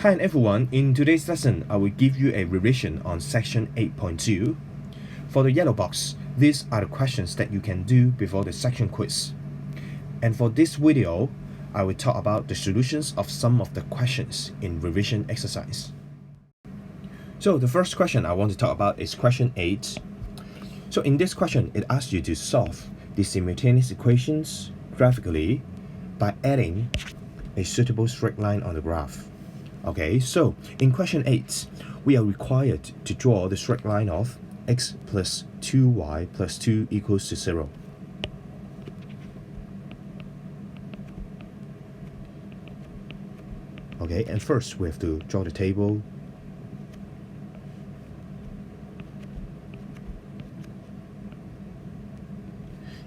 Hi everyone, in today's lesson I will give you a revision on section 8.2. For the yellow box, these are the questions that you can do before the section quiz. And for this video, I will talk about the solutions of some of the questions in revision exercise. So the first question I want to talk about is question 8. So in this question, it asks you to solve the simultaneous equations graphically by adding a suitable straight line on the graph. Okay, so in question 8, we are required to draw the straight line of x plus 2y plus 2 equals to 0. Okay, and first we have to draw the table.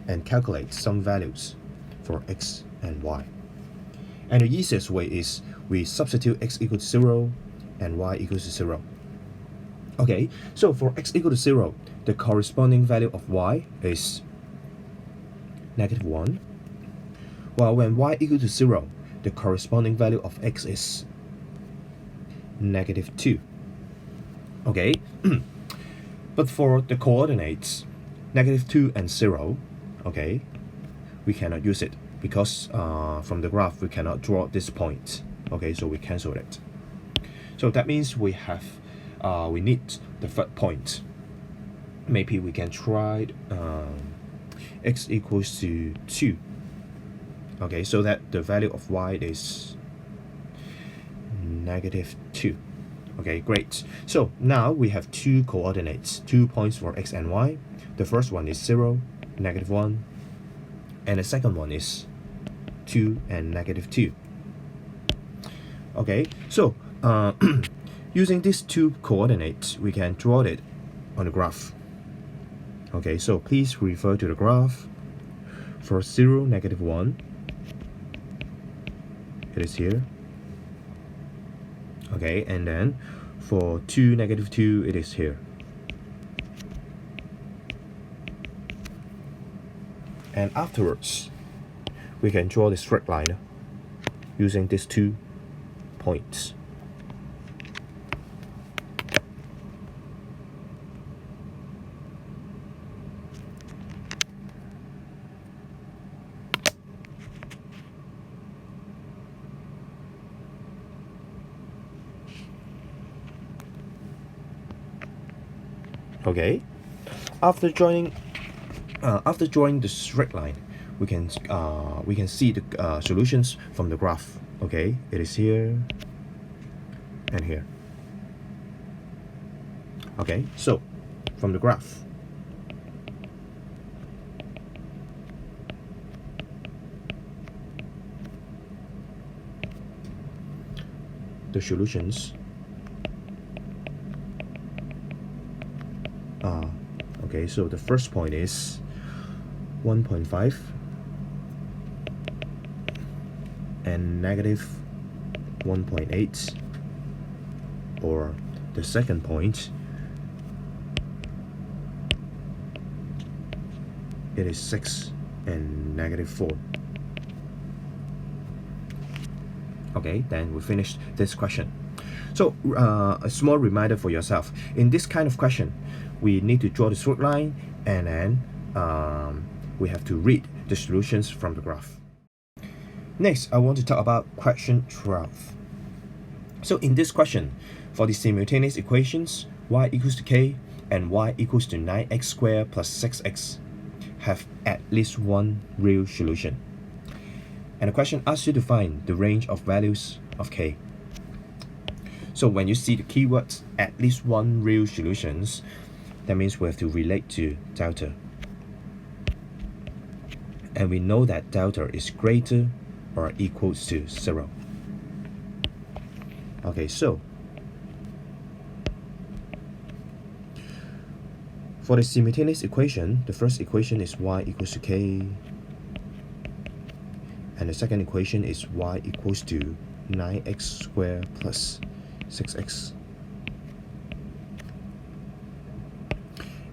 And calculate some values for x and y. And the easiest way is we substitute x equal to 0 and y equals to 0. Okay, so for x equal to 0, the corresponding value of y is -1, while when y equal to 0, the corresponding value of x is -2. Okay, but for the coordinates -2 and 0, okay, we cannot use it because from the graph we cannot draw this point. Okay, so we cancel it. So that means we need the third point. Maybe we can try x equals to 2. Okay, so that the value of y is -2. Okay, great. So now we have two coordinates, 2 points for x and y. The first one is 0, -1, and the second one is 2 and -2. Okay, so using these two coordinates, we can draw it on the graph. Okay, so please refer to the graph. For 0, -1, it is here. Okay, and then for 2, -2, it is here. And afterwards, we can draw the straight line using these 2 points. Okay, after drawing the straight line, we can see the solutions from the graph. Okay, it is here and here. Okay, so from the graph, the solutions are, okay, so the first point is 1.5 and -1.8, or the second point, it is 6 and -4. Okay, then we finished this question. So a small reminder for yourself, in this kind of question we need to draw the straight line, and then we have to read the solutions from the graph. Next, I want to talk about question 12. So in this question, for the simultaneous equations y equals to k and y equals to 9x squared plus 6x have at least one real solution. And the question asks you to find the range of values of k. So when you see the keywords at least one real solutions, that means we have to relate to delta. And we know that delta is greater or equals to 0. Okay, so for the simultaneous equation, the first equation is y equals to k, and the second equation is y equals to 9x squared plus 6x.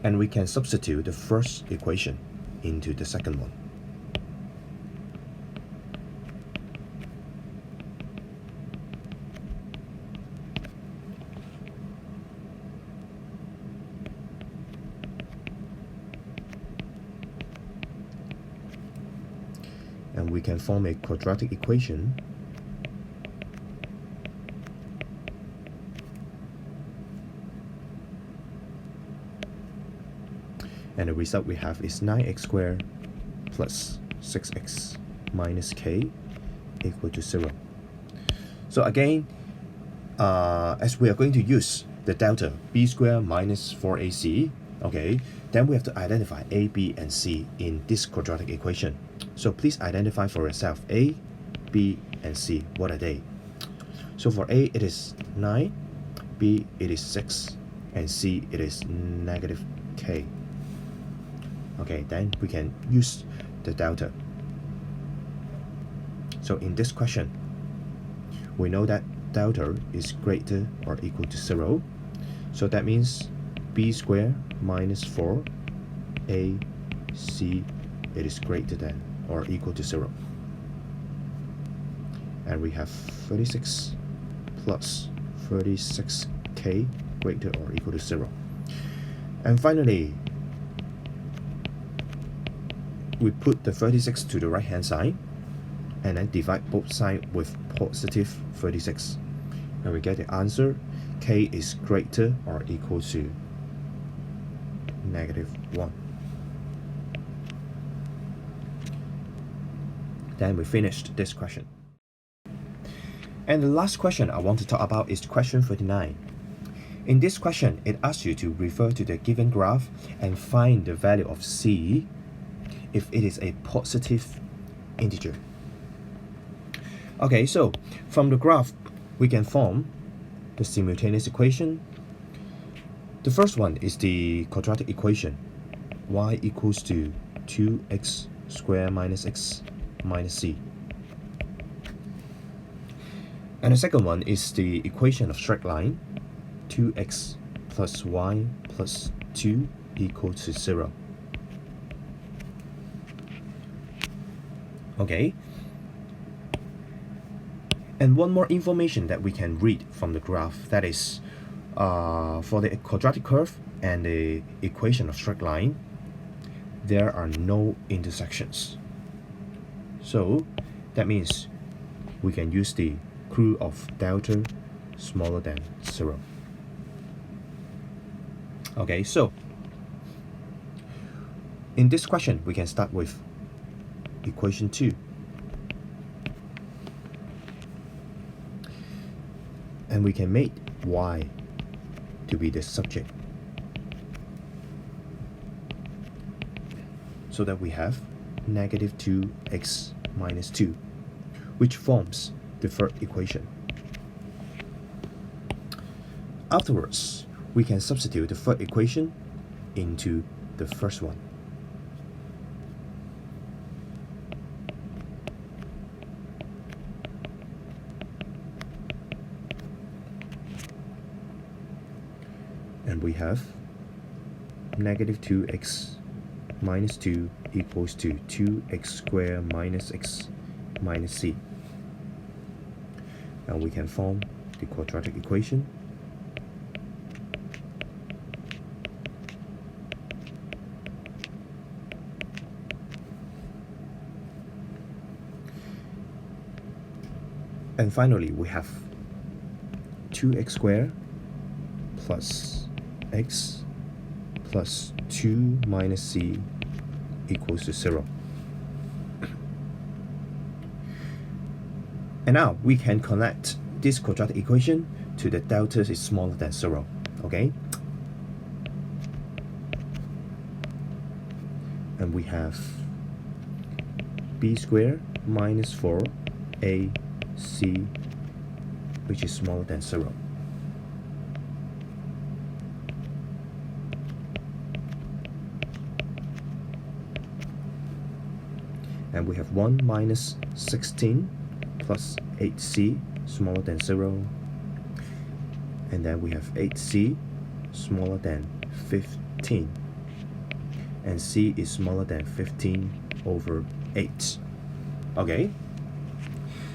And we can substitute the first equation into the second one. we can form a quadratic equation and the result we have is 9x squared plus 6x minus k equal to 0. So again, as we are going to use the delta b squared minus 4ac, okay, then we have to identify a, b, and c in this quadratic equation. So please identify for yourself a, b, and c. What are they? So for a, it is 9, b, it is 6, and c, it is negative k. Okay, then we can use the delta. So in this question, we know that delta is greater or equal to 0. So that means b squared minus 4 a c, it is greater than or equal to 0. And we have 36 plus 36k greater or equal to 0. And finally, we put the 36 to the right hand side and then divide both sides with positive 36. And we get the answer, k is greater or equal to negative 1. Then we finished this question. And the last question I want to talk about is question 39. In this question, it asks you to refer to the given graph and find the value of c if it is a positive integer. Okay, so from the graph, we can form the simultaneous equation. The first one is the quadratic equation, y equals to 2x squared minus x minus c. And the second one is the equation of straight line, 2x plus y plus 2 equal to 0. Okay. And one more information that we can read from the graph, that is, for the quadratic curve and the equation of straight line, there are no intersections. So that means we can use the clue of delta smaller than 0. Okay, so in this question, we can start with equation 2. And we can make y to be the subject, so that we have negative 2x minus 2, which forms the third equation. Afterwards, we can substitute the third equation into the first one. And we have negative 2x minus 2 equals to 2x squared minus x minus c. And we can form the quadratic equation. And finally, we have 2x squared plus x plus 2 minus c equals to 0. And now we can connect this quadratic equation to the delta is smaller than 0. Okay? And we have b squared minus 4ac, which is smaller than 0. And we have 1 minus 16 plus 8c smaller than 0. And then we have 8c smaller than 15. And c is smaller than 15 over 8. Okay?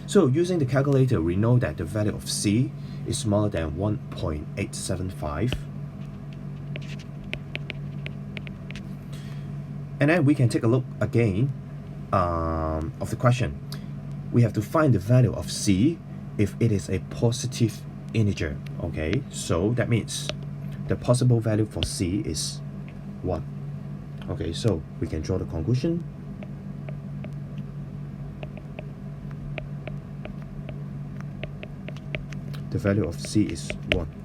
So using the calculator, we know that the value of c is smaller than 1.875. And then we can take a look again of the question, we have to find the value of c if it is a positive integer. Okay, so that means the possible value for c is 1. Okay, so we can draw the conclusion. The value of c is 1.